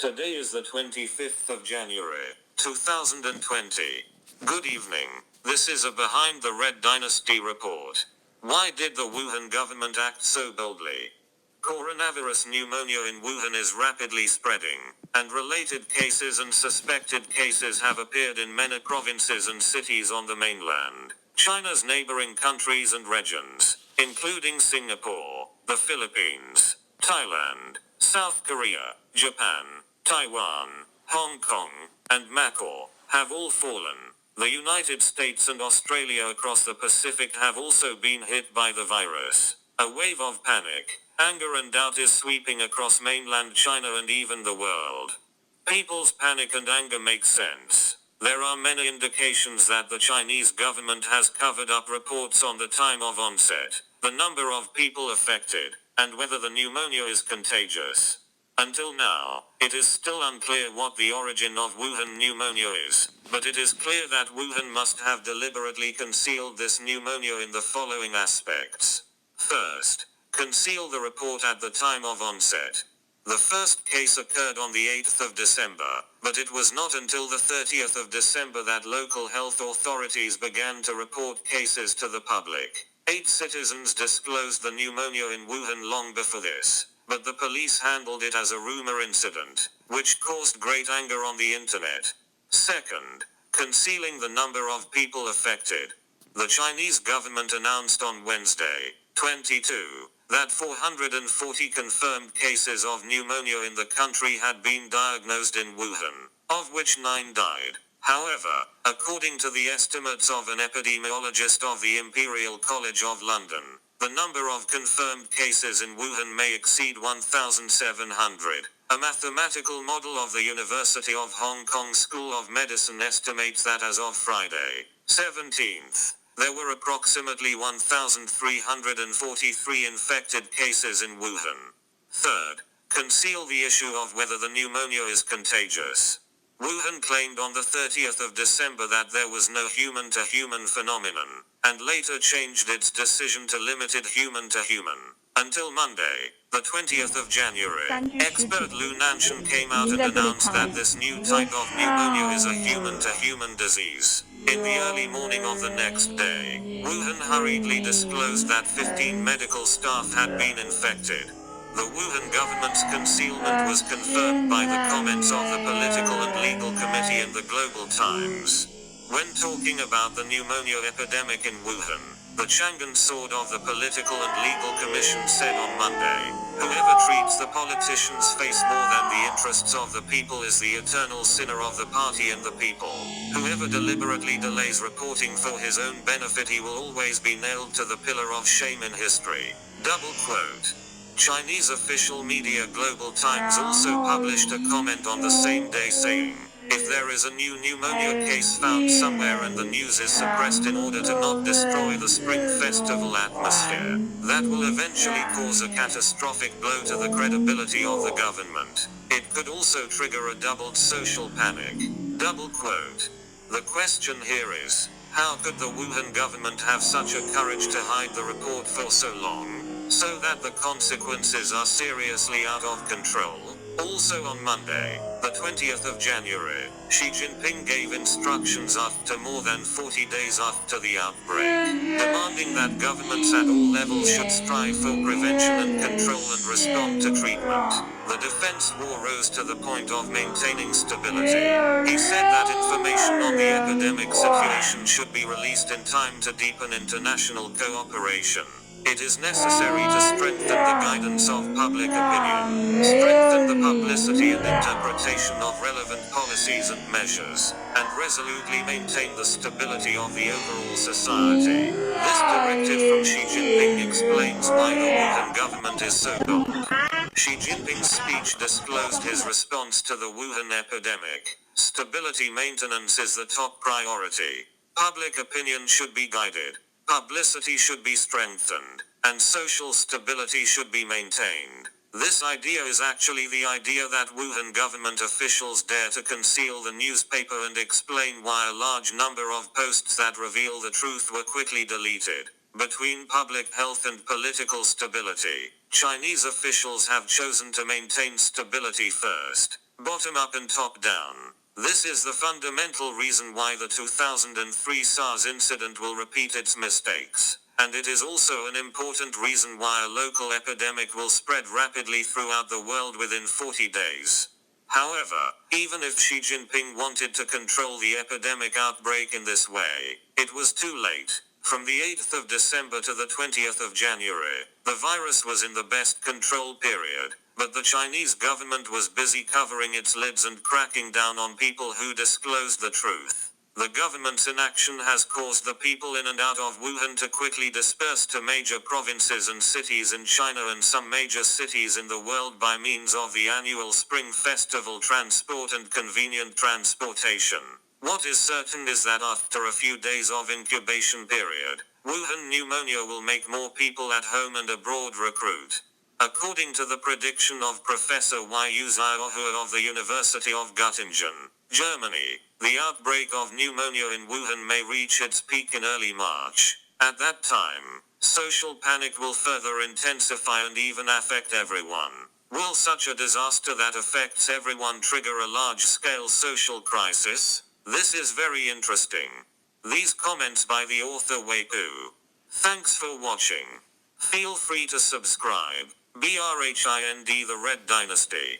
Today is the 25th of January, 2020. Good evening. This is a Behind the Red Dynasty report. Why did the Wuhan government act so boldly? Coronavirus pneumonia in Wuhan is rapidly spreading, and related cases and suspected cases have appeared in many provinces and cities on the mainland, China's neighboring countries and regions, including Singapore, the Philippines, Thailand, South Korea, Japan, Taiwan, Hong Kong, and Macau, have all fallen. The United States and Australia across the Pacific have also been hit by the virus. A wave of panic, anger and doubt is sweeping across mainland China and even the world. People's panic and anger make sense. There are many indications that the Chinese government has covered up reports on the time of onset, the number of people affected, and whether the pneumonia is contagious. Until now, it is still unclear what the origin of Wuhan pneumonia is, but it is clear that Wuhan must have deliberately concealed this pneumonia in the following aspects. First, conceal the report at the time of onset. The first case occurred on the 8th of December, but it was not until the 30th of December that local health authorities began to report cases to the public. 8 citizens disclosed the pneumonia in Wuhan long before this, but the police handled it as a rumor incident, which caused great anger on the internet. Second, concealing the number of people affected. The Chinese government announced on Wednesday, 22, that 440 confirmed cases of pneumonia in the country had been diagnosed in Wuhan, of which 9 died. However, according to the estimates of an epidemiologist of the Imperial College of London, the number of confirmed cases in Wuhan may exceed 1,700. A mathematical model of the University of Hong Kong School of Medicine estimates that as of Friday, 17th, there were approximately 1,343 infected cases in Wuhan. Third, conceal the issue of whether the pneumonia is contagious. Wuhan claimed on the 30th of December that there was no human-to-human phenomenon, and later changed its decision to limited human-to-human. Until Monday, the 20th of January, expert Lu Nanshan came out and announced that this new type of pneumonia is a human-to-human disease. In the early morning of the next day, Wuhan hurriedly disclosed that 15 medical staff had been infected. The Wuhan government's concealment was confirmed by the comments of the Political and Legal Committee in the Global Times. When talking about the pneumonia epidemic in Wuhan, the Chang'an Sword of the Political and Legal Commission said on Monday, "Whoever treats the politicians' face more than the interests of the people is the eternal sinner of the party and the people. Whoever deliberately delays reporting for his own benefit, he will always be nailed to the pillar of shame in history." Double quote. Chinese official media Global Times also published a comment on the same day saying, "If there is a new pneumonia case found somewhere and the news is suppressed in order to not destroy the Spring Festival atmosphere, that will eventually cause a catastrophic blow to the credibility of the government. It could also trigger a doubled social panic." Double quote. The question here is, how could the Wuhan government have such a courage to hide the report for so long, so that the consequences are seriously out of control? Also on Monday, the 20th of January, Xi Jinping gave instructions after more than 40 days after the outbreak, demanding that governments at all levels should strive for prevention and control and respond to treatment. The defense war rose to the point of maintaining stability. He said that information on the epidemic situation should be released in time to deepen international cooperation. It is necessary to strengthen the guidance of public opinion, strengthen the publicity and interpretation of relevant policies and measures, and resolutely maintain the stability of the overall society. This directive from Xi Jinping explains why the Wuhan government is so bold. Xi Jinping's speech disclosed his response to the Wuhan epidemic. Stability maintenance is the top priority. Public opinion should be guided. Publicity should be strengthened, and social stability should be maintained. This idea is actually the idea that Wuhan government officials dare to conceal the newspaper and explain why a large number of posts that reveal the truth were quickly deleted. Between public health and political stability, Chinese officials have chosen to maintain stability first. bottom up and top down. This is the fundamental reason why the 2003 SARS incident will repeat its mistakes, and it is also an important reason why a local epidemic will spread rapidly throughout the world within 40 days. However, even if Xi Jinping wanted to control the epidemic outbreak in this way, it was too late. From the 8th of December to the 20th of January, the virus was in the best control period, but the Chinese government was busy covering its lids and cracking down on people who disclosed the truth. The government's inaction has caused the people in and out of Wuhan to quickly disperse to major provinces and cities in China and some major cities in the world by means of the annual Spring Festival transport and convenient transportation. What is certain is that after a few days of incubation period, Wuhan pneumonia will make more people at home and abroad recruit. According to the prediction of Professor Yu Zhaohe of the University of Göttingen, Germany, the outbreak of pneumonia in Wuhan may reach its peak in early March. At that time, social panic will further intensify and even affect everyone. Will such a disaster that affects everyone trigger a large-scale social crisis? This is very interesting. These comments by the author Weipu. Thanks for watching. Feel free to subscribe. BRHIND The Red Dynasty.